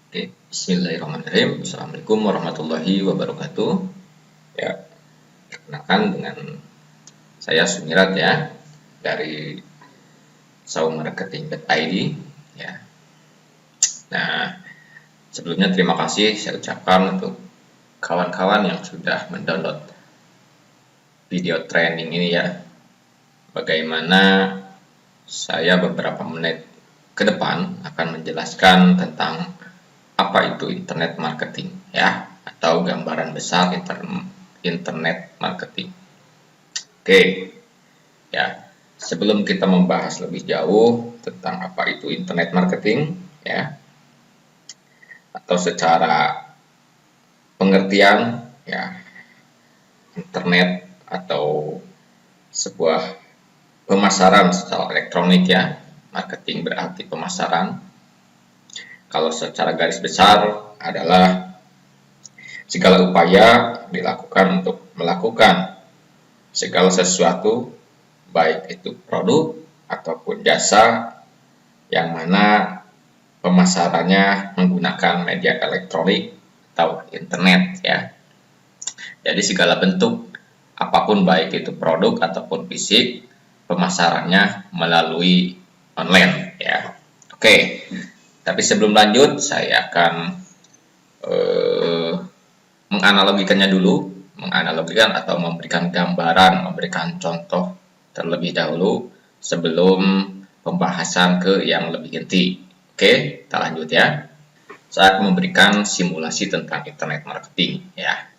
Oke, bismillahirrahmanirrahim. Assalamualaikum warahmatullahi wabarakatuh. Ya, perkenalkan dengan saya Sumirat ya, dari saumarketing.id ya. Nah, sebelumnya terima kasih saya ucapkan untuk kawan-kawan yang sudah mendownload video training ini ya. Bagaimana saya beberapa menit ke depan akan menjelaskan tentang apa itu internet marketing ya, atau gambaran besar internet marketing. Oke ya, sebelum kita membahas lebih jauh tentang apa itu internet marketing ya, atau secara pengertian ya, internet atau sebuah pemasaran secara elektronik ya. Marketing berarti pemasaran. Kalau secara garis besar adalah segala upaya dilakukan untuk melakukan segala sesuatu, baik itu produk ataupun jasa, yang mana pemasarannya menggunakan media elektronik atau internet ya. Jadi segala bentuk apapun, baik itu produk ataupun fisik, pemasarannya melalui online ya. Oke. Tapi sebelum lanjut, saya akan menganalogikannya dulu, menganalogikan atau memberikan gambaran, memberikan contoh terlebih dahulu sebelum pembahasan ke yang lebih inti. Oke, kita lanjut ya. Saya akan memberikan simulasi tentang internet marketing ya.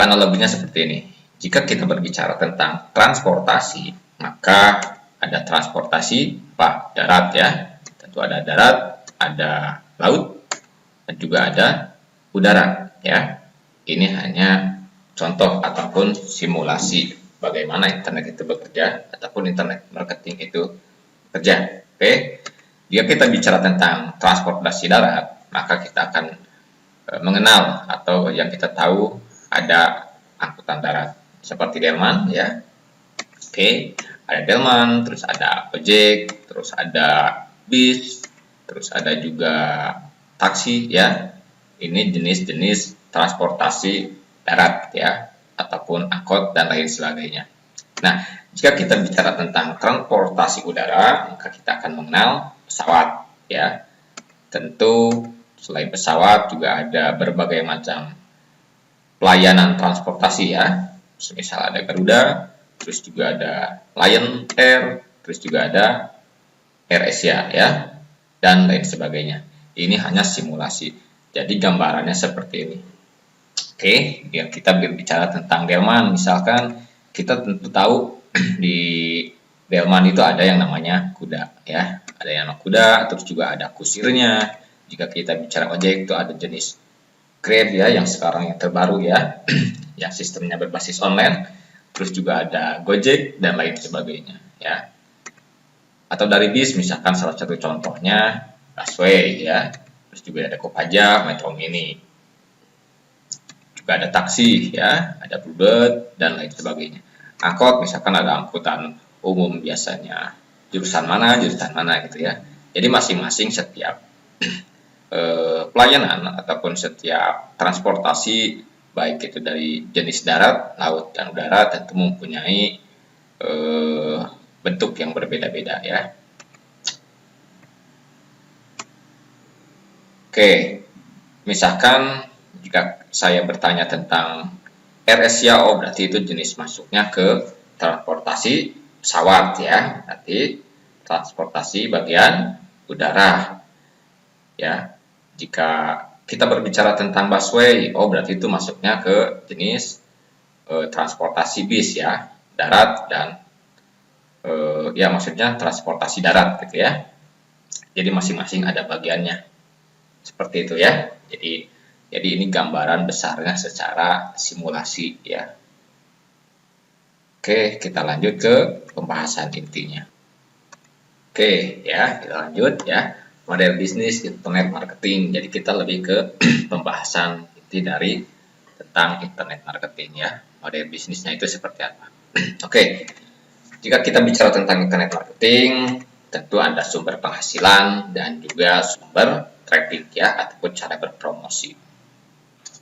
Analoginya seperti ini. Jika kita berbicara tentang transportasi, maka ada transportasi darat ya. Tentu ada darat, ada laut, dan juga ada udara ya. Ini hanya contoh ataupun simulasi bagaimana internet itu bekerja ataupun internet marketing itu bekerja. Oke. Jika kita bicara tentang transportasi darat, maka kita akan mengenal atau yang kita tahu ada angkutan darat seperti delman ya. Oke, ada delman, terus ada ojek, terus ada bis, terus ada juga taksi ya. Ini jenis-jenis transportasi darat ya, ataupun angkot dan lain sebagainya. Nah, jika kita bicara tentang transportasi udara, maka kita akan mengenal pesawat ya. Tentu selain pesawat juga ada berbagai macam pelayanan transportasi ya. Misal ada Garuda, terus juga ada Lion Air, terus juga ada AirAsia ya, dan lain sebagainya. Ini hanya simulasi. Jadi gambarannya seperti ini. Oke, ya kita berbicara tentang delman, misalkan kita tentu tahu di delman itu ada yang namanya kuda ya, ada yang namanya kuda, terus juga ada kusirnya. Jika kita bicara ojek itu ada jenis Grab ya, yang sekarang yang terbaru ya, yang sistemnya berbasis online, terus juga ada Gojek dan lain sebagainya ya. Atau dari bis, misalkan salah satu contohnya busway ya, terus juga ada Kopaja, Metro Mini, juga ada taksi ya, ada Bluebird dan lain sebagainya. Angkot misalkan ada angkutan umum biasanya jurusan mana gitu ya. Jadi masing-masing setiap pelayanan ataupun setiap transportasi, baik itu dari jenis darat, laut, dan udara, tentu mempunyai bentuk yang berbeda-beda ya. Oke, misalkan jika saya bertanya tentang AirAsia, berarti itu jenis masuknya ke transportasi pesawat ya, berarti transportasi bagian udara ya. Jika kita berbicara tentang busway, berarti itu masuknya ke jenis transportasi bis ya, darat dan ya maksudnya transportasi darat gitu ya. Jadi masing-masing ada bagiannya. Seperti itu ya. Jadi ini gambaran besarnya secara simulasi ya. Oke, kita lanjut ke pembahasan intinya. Oke, ya, kita lanjut ya. Model bisnis internet marketing. Jadi kita lebih ke pembahasan inti dari tentang internet marketing ya. Model bisnisnya itu seperti apa. Oke, jika kita bicara tentang internet marketing, tentu ada sumber penghasilan dan juga sumber traffic ya, ataupun cara berpromosi.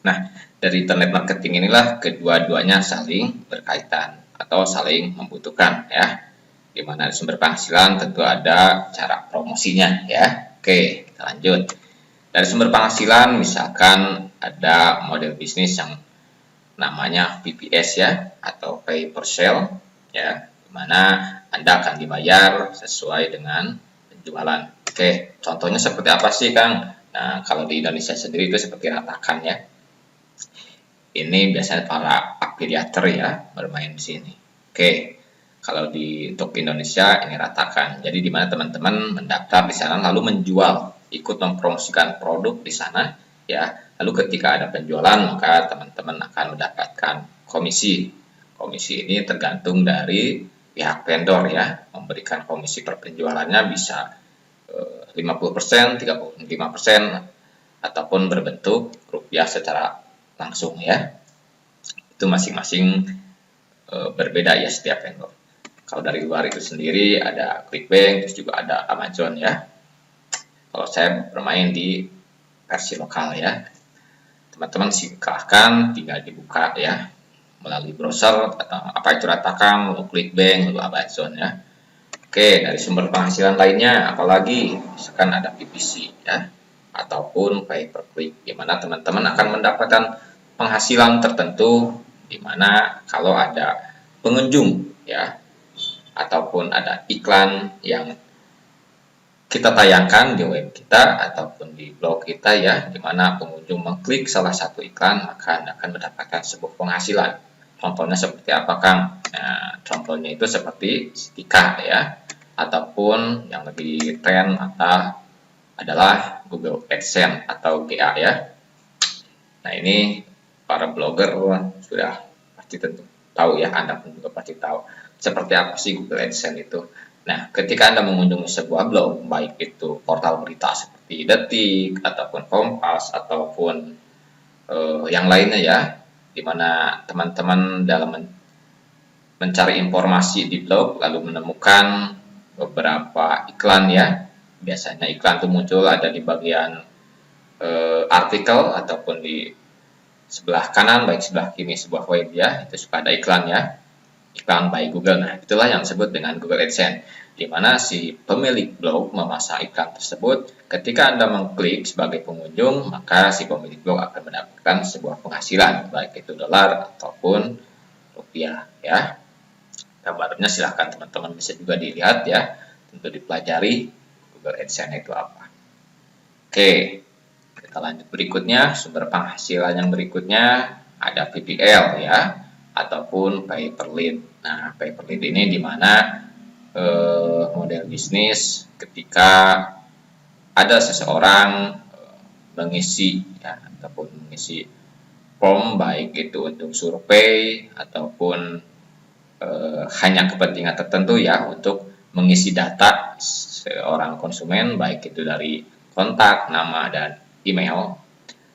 Nah, dari internet marketing inilah kedua-duanya saling berkaitan atau saling membutuhkan ya. Di mana sumber penghasilan tentu ada cara promosinya ya. Oke, kita lanjut. Dari sumber penghasilan misalkan ada model bisnis yang namanya PPS ya, atau pay per sale ya, di mana Anda akan dibayar sesuai dengan penjualan. Oke, contohnya seperti apa sih Kang? Nah, kalau di Indonesia sendiri itu seperti ratakan ya. Ini biasanya para afiliator ya bermain di sini. Oke, kalau untuk Indonesia ini ratakan. Jadi di mana teman-teman mendaftar di sana lalu menjual, ikut mempromosikan produk di sana ya. Lalu ketika ada penjualan maka teman-teman akan mendapatkan komisi. Komisi ini tergantung dari pihak vendor ya, memberikan komisi per penjualannya bisa 50%, 35%, ataupun berbentuk rupiah secara langsung ya. Itu masing-masing berbeda ya setiap vendor. Kalau dari luar itu sendiri ada Clickbank, terus juga ada Amazon ya. Kalau saya bermain di versi lokal ya. Teman-teman silahkan tinggal dibuka ya melalui browser atau apa itu ratakan, lalu Clickbank, lalu Amazon ya. Oke, dari sumber penghasilan lainnya apalagi misalkan ada PPC ya, ataupun pay per click, di mana teman-teman akan mendapatkan penghasilan tertentu di mana kalau ada pengunjung ya, ataupun ada iklan yang kita tayangkan di web kita ataupun di blog kita ya, di mana pengunjung mengklik salah satu iklan maka Anda akan mendapatkan sebuah penghasilan. Contohnya seperti apa Kang? Nah, contohnya itu seperti stiker ya, ataupun yang lebih tren adalah Google AdSense atau GA ya. Nah, ini para blogger sudah pasti tentu tahu ya, Anda pun juga pasti tahu seperti apa sih Google AdSense itu. Nah, ketika Anda mengunjungi sebuah blog, baik itu portal berita seperti Detik ataupun Kompas ataupun yang lainnya ya, di mana teman-teman dalam mencari informasi di blog lalu menemukan beberapa iklan ya. Biasanya iklan itu muncul ada di bagian artikel ataupun di sebelah kanan, baik sebelah kiri sebuah web ya, itu suka ada iklan ya, iklan by Google. Nah, itulah yang disebut dengan Google AdSense, di mana si pemilik blog memasang iklan tersebut. Ketika Anda mengklik sebagai pengunjung, maka si pemilik blog akan mendapatkan sebuah penghasilan, baik itu dolar ataupun rupiah ya. Gambarnya silahkan teman-teman bisa juga dilihat ya, tentu dipelajari Google AdSense itu apa. Oke, kita lanjut berikutnya. Sumber penghasilan yang berikutnya ada PPL ya, ataupun pay per lead. Nah, pay per lead ini di mana model bisnis ketika ada seseorang mengisi ya, ataupun mengisi form, baik itu untuk survei ataupun hanya kepentingan tertentu ya, untuk mengisi data seorang konsumen, baik itu dari kontak, nama, dan email.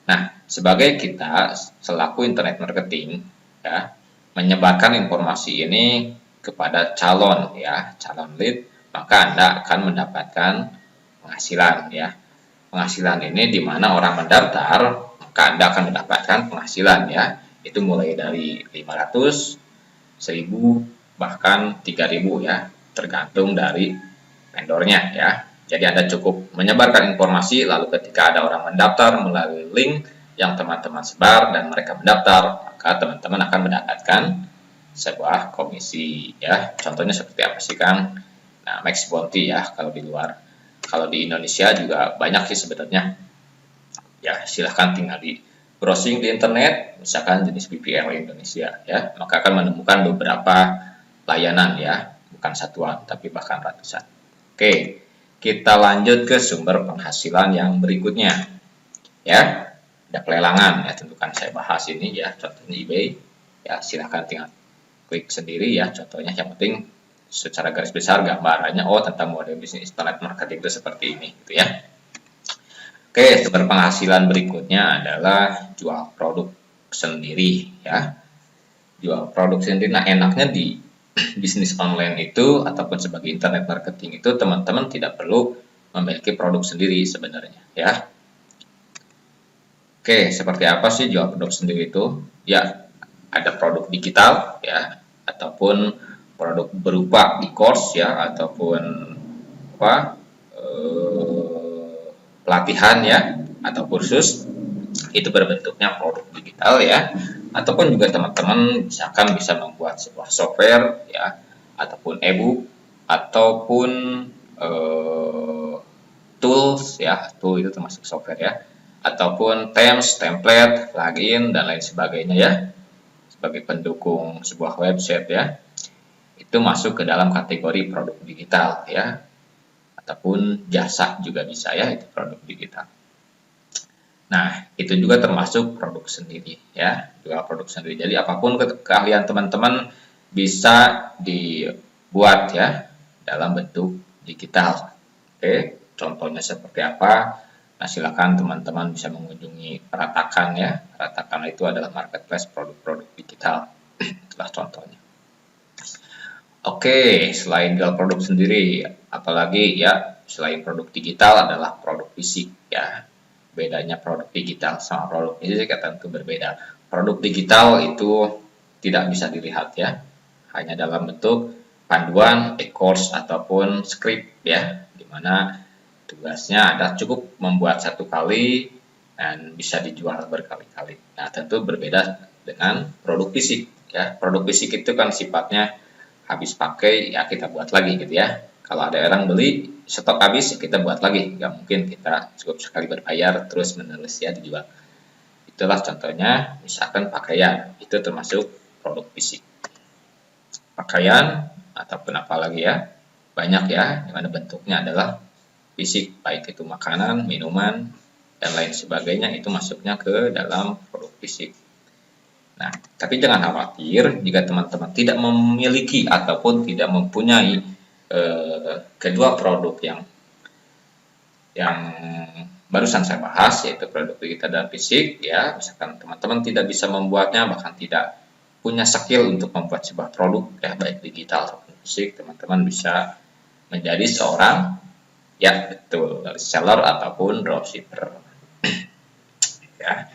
Nah, sebagai kita selaku internet marketing ya, menyebarkan informasi ini kepada calon ya, calon lead, maka Anda akan mendapatkan penghasilan ya. Penghasilan ini di mana orang mendaftar, maka Anda akan mendapatkan penghasilan ya. Itu mulai dari 500, 1000, bahkan 3000 ya, tergantung dari vendornya ya. Jadi Anda cukup menyebarkan informasi, lalu ketika ada orang mendaftar melalui link yang teman-teman sebar dan mereka mendaftar, maka teman-teman akan mendapatkan sebuah komisi ya. Contohnya seperti apa sih Kang? Nah, Max Bounty ya kalau di luar. Kalau di Indonesia juga banyak sih sebenarnya. Ya, silahkan tinggal di browsing di internet, misalkan jenis PPL Indonesia ya, maka akan menemukan beberapa layanan ya, bukan satuan tapi bahkan ratusan. Oke, kita lanjut ke sumber penghasilan yang berikutnya ya. Ada pelelangan ya, tentu kan saya bahas ini ya, contohnya eBay ya, silahkan tinggal klik sendiri ya, contohnya. Yang penting secara garis besar gambarannya tentang model bisnis internet marketing itu seperti ini gitu ya. Oke, sumber penghasilan berikutnya adalah jual produk sendiri ya. Jual produk sendiri. Nah, enaknya di bisnis online itu ataupun sebagai internet marketing itu teman-teman tidak perlu memiliki produk sendiri sebenarnya ya. Oke, seperti apa sih jual produk sendiri itu? Ya, ada produk digital ya, ataupun produk berupa e-course ya, ataupun apa pelatihan ya, atau kursus itu berbentuknya produk digital ya, ataupun juga teman-teman misalkan bisa membuat sebuah software ya, ataupun ebook, ataupun tools ya, tool itu termasuk software ya, ataupun themes, template, plugin dan lain sebagainya ya, sebagai pendukung sebuah website ya, itu masuk ke dalam kategori produk digital ya, ataupun jasa juga bisa ya, itu produk digital. Nah, itu juga termasuk produk sendiri ya, juga produk sendiri. Jadi apapun keahlian teman-teman bisa dibuat ya dalam bentuk digital. Oke, contohnya seperti apa? Nah, silakan teman-teman bisa mengunjungi Ratakan ya. Ratakan itu adalah marketplace produk-produk digital. Itulah contohnya. Oke, selain jual produk sendiri, apalagi ya selain produk digital adalah produk fisik ya. Bedanya produk digital sama produk fisik tentu berbeda. Produk digital itu tidak bisa dilihat ya, hanya dalam bentuk panduan, e-course ataupun script ya, dimana tugasnya ada cukup membuat satu kali dan bisa dijual berkali-kali. Nah, tentu berbeda dengan produk fisik ya. Produk fisik itu kan sifatnya habis pakai ya kita buat lagi gitu ya. Kalau ada orang beli stok habis ya kita buat lagi, nggak mungkin kita cukup sekali berbayar terus menerus ya dijual. Itulah contohnya, misalkan pakaian itu termasuk produk fisik. Pakaian ataupun apa lagi ya, banyak ya, dimana bentuknya adalah fisik, baik itu makanan, minuman dan lain sebagainya, itu masuknya ke dalam produk fisik. Nah, tapi jangan khawatir jika teman-teman tidak memiliki ataupun tidak mempunyai kedua produk yang barusan saya bahas, yaitu produk digital dan fisik ya. Misalkan teman-teman tidak bisa membuatnya, bahkan tidak punya skill untuk membuat sebuah produk ya, baik digital ataupun fisik, teman-teman bisa menjadi seorang ya betul reseller ataupun dropshipper ya.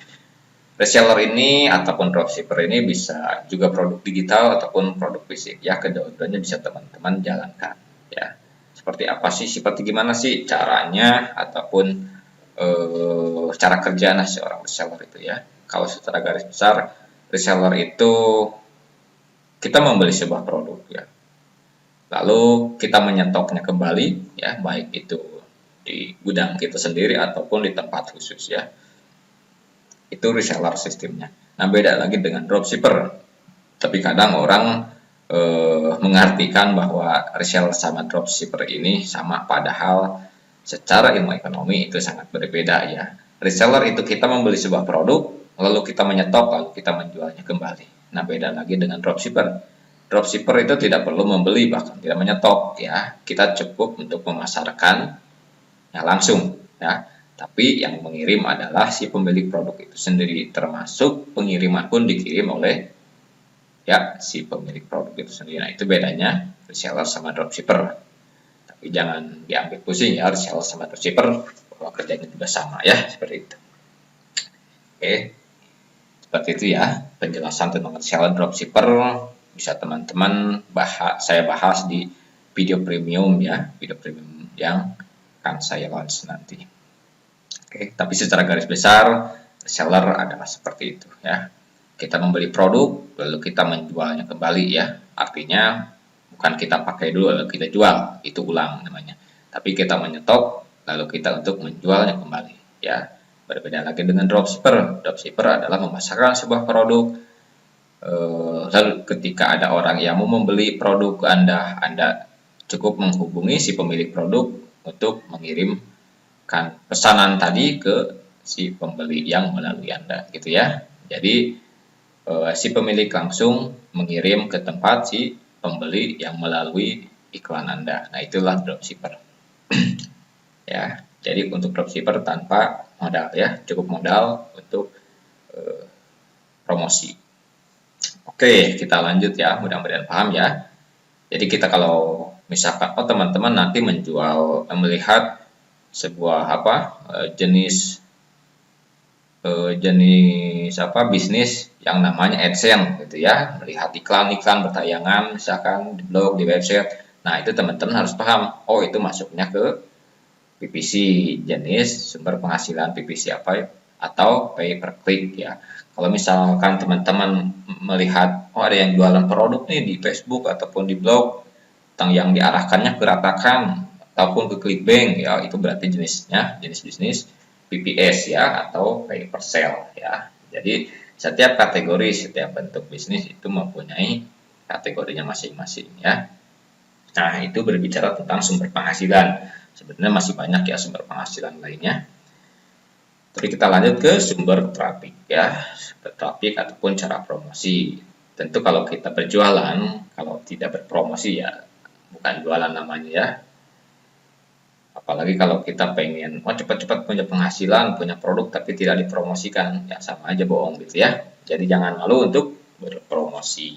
Reseller ini ataupun dropshipper ini bisa juga produk digital ataupun produk fisik ya, kedua-duanya bisa teman-teman jalankan ya. Seperti apa sih, seperti gimana sih caranya ataupun cara kerjanya seorang reseller itu ya. Kalau secara garis besar, reseller itu kita membeli sebuah produk ya, lalu kita menyetoknya kembali ya, baik itu di gudang kita sendiri ataupun di tempat khusus ya. Itu reseller sistemnya. Nah, beda lagi dengan dropshipper. Tapi kadang orang mengartikan bahwa reseller sama dropshipper ini sama, padahal secara ilmu ekonomi itu sangat berbeda ya. Reseller itu kita membeli sebuah produk, lalu kita menyetok, lalu kita menjualnya kembali. Nah, beda lagi dengan dropshipper. Dropshipper itu tidak perlu membeli, bahkan tidak menyetok ya. Kita cukup untuk memasarkan ya langsung ya. Tapi yang mengirim adalah si pemilik produk itu sendiri, termasuk pengiriman pun dikirim oleh ya si pemilik produk itu sendiri. Nah, itu bedanya reseller sama dropshipper. Tapi jangan diambil pusing ya, reseller sama dropshipper bahwa kerjanya juga sama ya, seperti itu. Oke, seperti itu ya penjelasan tentang reseller dropshipper. Bisa teman-teman saya bahas di video premium ya, video premium yang akan saya launch nanti. Oke, tapi secara garis besar reseller adalah seperti itu ya. Kita membeli produk lalu kita menjualnya kembali ya. Artinya bukan kita pakai dulu lalu kita jual, itu ulang namanya. Tapi kita menyetok lalu kita untuk menjualnya kembali ya. Berbeda lagi dengan dropshipper. Dropshipper adalah memasarkan sebuah produk. Lalu ketika ada orang yang mau membeli produk Anda cukup menghubungi si pemilik produk untuk mengirim pesanan tadi ke si pembeli yang melalui Anda gitu ya. Jadi si pemilik langsung mengirim ke tempat si pembeli yang melalui iklan Anda. Nah, itulah dropshipper. Ya, jadi untuk dropshipper tanpa modal ya, cukup modal untuk promosi. Oke, kita lanjut ya, mudah-mudahan paham ya. Jadi kita kalau misalkan teman-teman nanti melihat sebuah jenis jenis bisnis yang namanya AdSense gitu ya, melihat iklan-iklan bertayangan misalkan di blog, di website. Nah, itu teman-teman harus paham, oh itu masuknya ke PPC, jenis sumber penghasilan PPC apa atau pay per click ya. Kalau misalkan teman-teman melihat oh ada yang jualan produk nih di Facebook ataupun di blog tentang yang diarahkannya ke ratakan ataupun ke clickbank ya, itu berarti jenisnya jenis bisnis PPS ya, atau pay per sale ya. Jadi setiap kategori, setiap bentuk bisnis itu mempunyai kategorinya masing-masing ya. Nah, itu berbicara tentang sumber penghasilan. Sebenarnya masih banyak ya sumber penghasilan lainnya. Tapi kita lanjut ke sumber traffic ya, sumber traffic ataupun cara promosi. Tentu kalau kita berjualan, kalau tidak berpromosi ya bukan jualan namanya ya. Apalagi kalau kita pengen cepat-cepat punya penghasilan, punya produk tapi tidak dipromosikan, ya sama aja bohong gitu ya. Jadi jangan malu untuk berpromosi.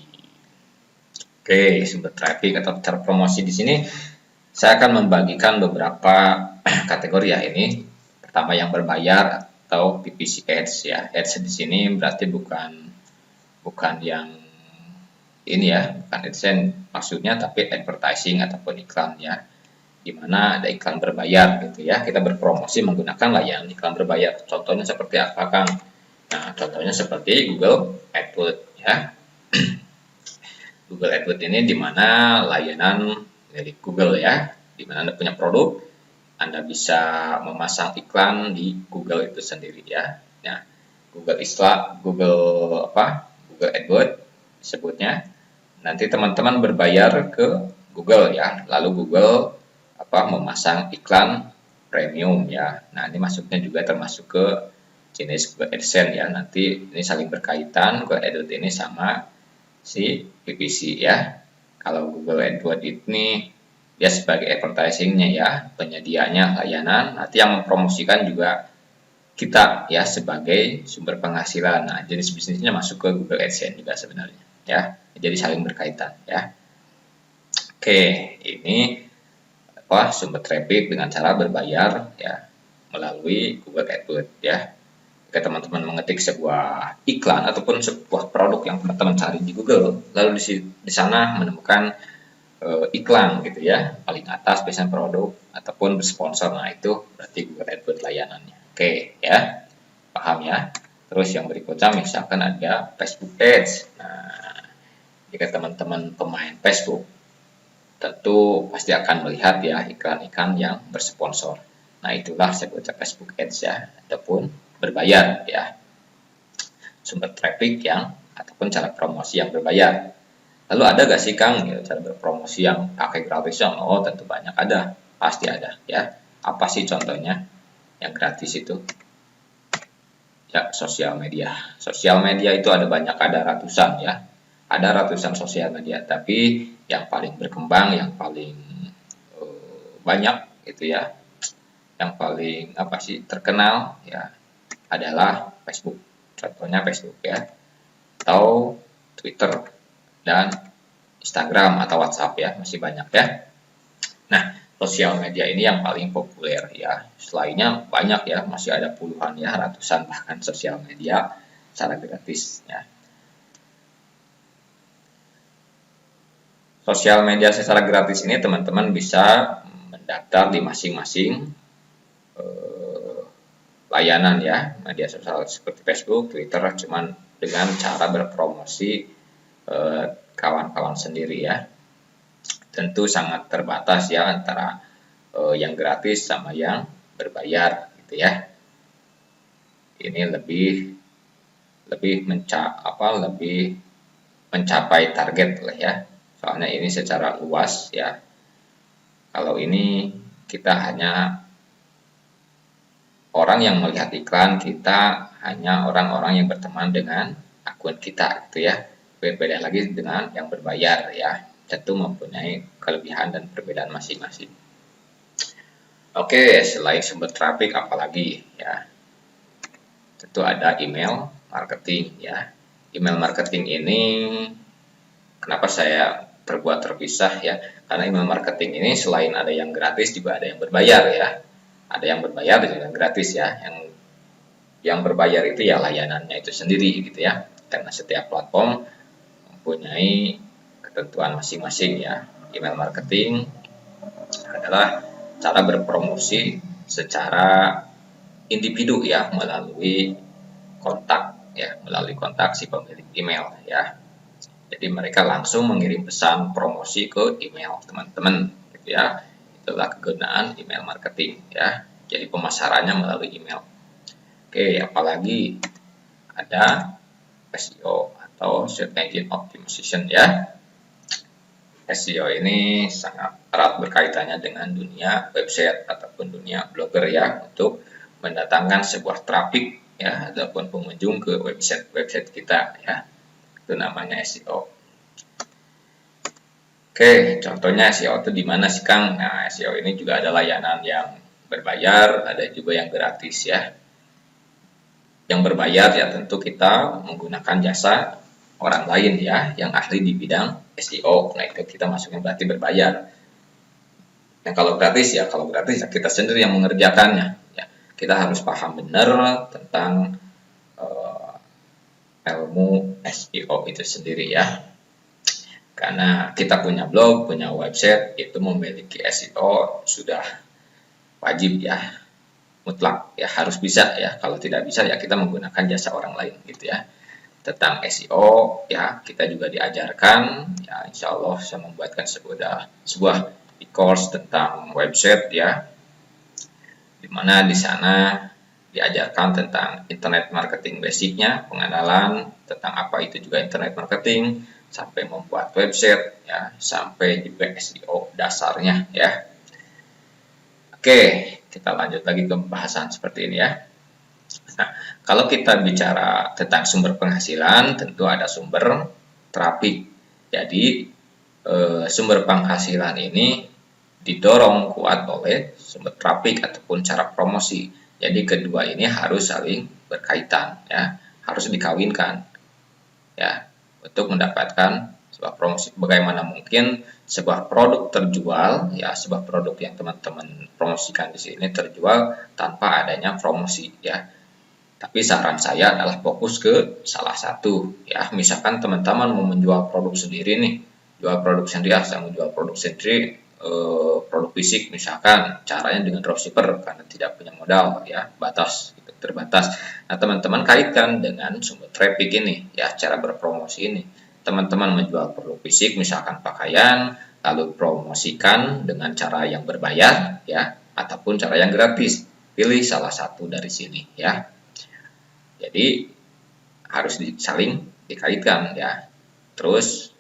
Oke, sumber traffic atau cara promosi di sini saya akan membagikan beberapa kategori ya ini. Pertama yang berbayar atau PPC ads ya. Ads di sini berarti bukan yang ini ya, bukan AdSense maksudnya, tapi advertising ataupun iklan ya, dimana ada iklan berbayar gitu ya. Kita berpromosi menggunakan layanan iklan berbayar. Contohnya seperti apa, Kang? Nah, contohnya seperti Google AdWords ya. Google AdWords ini dimana layanan dari Google ya, dimana Anda punya produk, Anda bisa memasang iklan di Google itu sendiri ya. Nah, Google AdWords disebutnya. Nanti teman-teman berbayar ke Google ya, lalu Google memasang iklan premium ya. Nah, ini masuknya juga termasuk ke jenis Google AdSense ya. Nanti ini saling berkaitan Google AdWords ini sama si PPC ya. Kalau Google AdWords ini dia sebagai advertisingnya ya, penyedianya layanan. Nanti yang mempromosikan juga kita ya sebagai sumber penghasilan. Nah, jenis bisnisnya masuk ke Google AdSense juga sebenarnya ya. Jadi saling berkaitan ya. Oke, ini sumber traffic dengan cara berbayar ya melalui Google AdWords ya. Jika teman-teman mengetik sebuah iklan ataupun sebuah produk yang teman-teman cari di Google, lalu di sana menemukan iklan gitu ya, paling atas biasanya produk ataupun bersponsor, nah itu berarti Google AdWords layanannya. Oke ya, paham ya. Terus yang berikutnya misalkan ada Facebook Ads. Nah, jika teman-teman pemain Facebook, tentu pasti akan melihat ya iklan-iklan yang bersponsor. Nah, itulah sebutnya Facebook Ads ya, ataupun berbayar ya. Sumber traffic yang ataupun cara promosi yang berbayar. Lalu ada gak sih, Kang, ya, cara berpromosi yang pakai gratisan? Oh, tentu banyak ada, pasti ada ya. Apa sih contohnya yang gratis itu? Ya, sosial media. Sosial media itu ada banyak, ada ratusan ya. Ada ratusan sosial media, tapi yang paling berkembang, yang paling banyak itu ya, yang paling terkenal ya adalah Facebook. Contohnya Facebook ya, atau Twitter dan Instagram atau WhatsApp ya, masih banyak ya. Nah, sosial media ini yang paling populer ya. Selainnya banyak ya, masih ada puluhan ya, ratusan bahkan sosial media secara gratis ya. Sosial media secara gratis ini teman-teman bisa mendaftar di masing-masing layanan ya, media sosial seperti Facebook, Twitter, cuman dengan cara berpromosi kawan-kawan sendiri ya. Tentu sangat terbatas ya antara yang gratis sama yang berbayar gitu ya. Ini lebih mencapai target lah ya. Soalnya ini secara luas ya. Kalau ini kita hanya orang yang melihat iklan, kita hanya orang-orang yang berteman dengan akun kita gitu ya. Berbeda lagi dengan yang berbayar ya. Tentu mempunyai kelebihan dan perbedaan masing-masing. Oke, selain sumber traffic apalagi ya. Tentu ada email marketing ya. Email marketing ini kenapa saya berbuat terpisah ya, karena email marketing ini selain ada yang gratis juga ada yang berbayar ya. Ada yang berbayar dan yang gratis ya. Yang Yang berbayar itu ya layanannya itu sendiri gitu ya. Karena setiap platform mempunyai ketentuan masing-masing ya. Email marketing adalah cara berpromosi secara individu ya, melalui kontak si pemilik email ya. Jadi mereka langsung mengirim pesan promosi ke email teman-teman gitu ya. Itulah kegunaan email marketing ya. Jadi pemasarannya melalui email. Oke, apalagi ada SEO atau Search Engine Optimization ya. SEO ini sangat erat berkaitannya dengan dunia website ataupun dunia blogger ya, untuk mendatangkan sebuah traffic ya ataupun pengunjung ke website kita ya. Itu namanya SEO. Oke, contohnya SEO itu di mana sih Kang? Nah, SEO ini juga ada layanan yang berbayar, ada juga yang gratis ya. Yang berbayar ya tentu kita menggunakan jasa orang lain ya, yang ahli di bidang SEO. Nah, itu kita masuknya berarti berbayar. Nah, kalau gratis ya kita sendiri yang mengerjakannya ya. Kita harus paham benar tentang ilmu SEO itu sendiri ya. Karena kita punya blog, punya website, itu memiliki SEO sudah wajib ya, mutlak ya, harus bisa ya. Kalau tidak bisa ya kita menggunakan jasa orang lain gitu ya. Tentang SEO ya kita juga diajarkan ya, insya Allah saya membuatkan sebuah e-course tentang website ya, dimana di sana diajarkan tentang internet marketing basicnya, pengenalan tentang apa itu juga internet marketing, sampai membuat website ya, sampai juga SEO dasarnya ya. Oke, kita lanjut lagi ke pembahasan seperti ini ya. Nah, kalau kita bicara tentang sumber penghasilan, tentu ada sumber traffic. Jadi sumber penghasilan ini didorong kuat oleh sumber traffic ataupun cara promosi. Jadi kedua ini harus saling berkaitan ya, harus dikawinkan ya, untuk mendapatkan sebuah promosi. Bagaimana mungkin sebuah produk terjual ya, sebuah produk yang teman-teman promosikan di sini terjual tanpa adanya promosi ya. Tapi saran saya adalah fokus ke salah satu ya. Misalkan teman-teman mau menjual produk sendiri nih, jual produk sendiri, saya menjual produk sendiri, produk fisik misalkan, caranya dengan dropshipper karena tidak punya modal ya, terbatas. Nah, teman-teman kaitkan dengan sumber traffic ini ya, cara berpromosi ini. Teman-teman menjual produk fisik misalkan pakaian, lalu promosikan dengan cara yang berbayar ya, ataupun cara yang gratis. Pilih salah satu dari sini ya. Jadi harus saling dikaitkan ya. Terus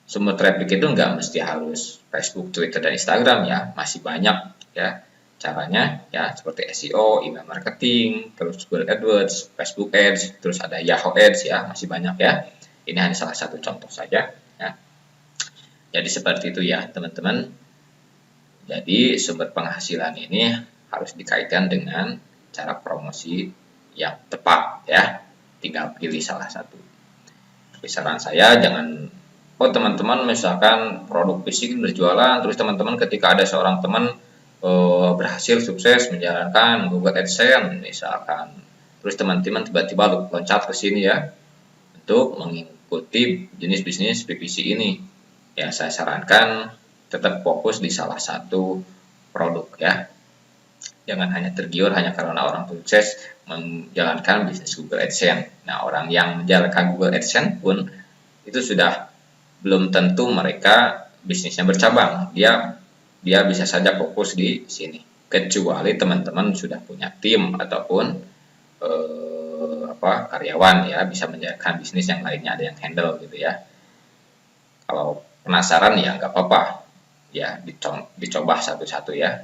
sumber traffic itu nggak mesti harus Facebook, Twitter, dan Instagram ya, masih banyak ya caranya ya, seperti SEO, email marketing, terus Google AdWords, Facebook Ads, terus ada Yahoo Ads ya, masih banyak ya. Ini hanya salah satu contoh saja ya. Jadi seperti itu ya teman-teman. Jadi sumber penghasilan ini harus dikaitkan dengan cara promosi yang tepat ya. Tinggal pilih salah satu. Tapi saran saya jangan, teman-teman misalkan produk fisik berjualan, terus teman-teman ketika ada seorang teman berhasil sukses menjalankan Google AdSense misalkan, terus teman-teman tiba-tiba loncat ke sini ya untuk mengikuti jenis bisnis PPC ini ya, saya sarankan tetap fokus di salah satu produk ya. Jangan hanya tergiur hanya karena orang sukses menjalankan bisnis Google AdSense. Nah, orang yang menjalankan Google AdSense pun itu sudah belum tentu mereka bisnisnya bercabang. Dia bisa saja fokus di sini. Kecuali teman-teman sudah punya tim ataupun karyawan ya, bisa menjalankan bisnis yang lainnya, ada yang handle gitu ya. Kalau penasaran ya nggak apa-apa ya, dicoba satu-satu ya,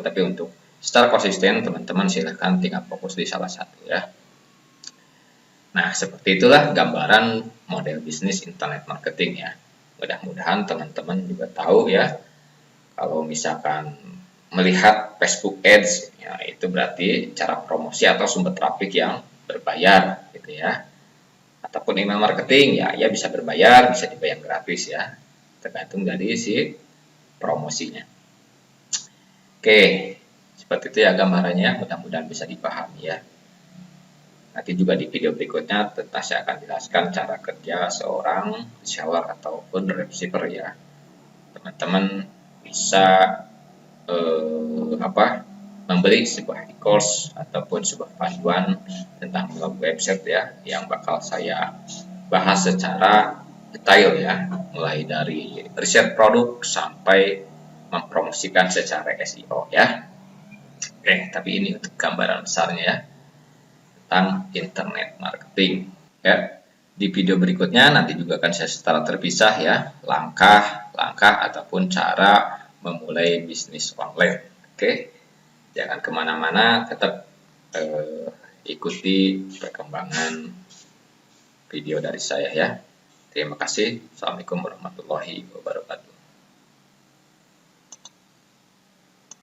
tapi untuk secara konsisten teman-teman silahkan tinggal fokus di salah satu ya. Nah, seperti itulah gambaran model bisnis internet marketing ya. Mudah-mudahan teman-teman juga tahu ya, kalau misalkan melihat Facebook Ads ya, itu berarti cara promosi atau sumber traffic yang berbayar gitu ya. Ataupun email marketing ya bisa berbayar, bisa dibayar gratis ya, tergantung dari si promosinya. Oke, seperti itu ya gambarannya, mudah-mudahan bisa dipahami ya. Nanti juga di video berikutnya tentang saya akan jelaskan cara kerja seorang reseller ataupun dropshipper ya. Teman-teman bisa membeli sebuah e-course ataupun sebuah panduan tentang blog website ya, yang bakal saya bahas secara detail ya, mulai dari riset produk sampai mempromosikan secara SEO ya. Oke, tapi ini untuk gambaran besarnya ya tentang internet marketing ya. Di video berikutnya nanti juga akan saya secara terpisah ya, langkah-langkah ataupun cara memulai bisnis online. Oke, jangan kemana-mana, tetap ikuti perkembangan video dari saya ya. Terima kasih. Assalamualaikum warahmatullahi wabarakatuh.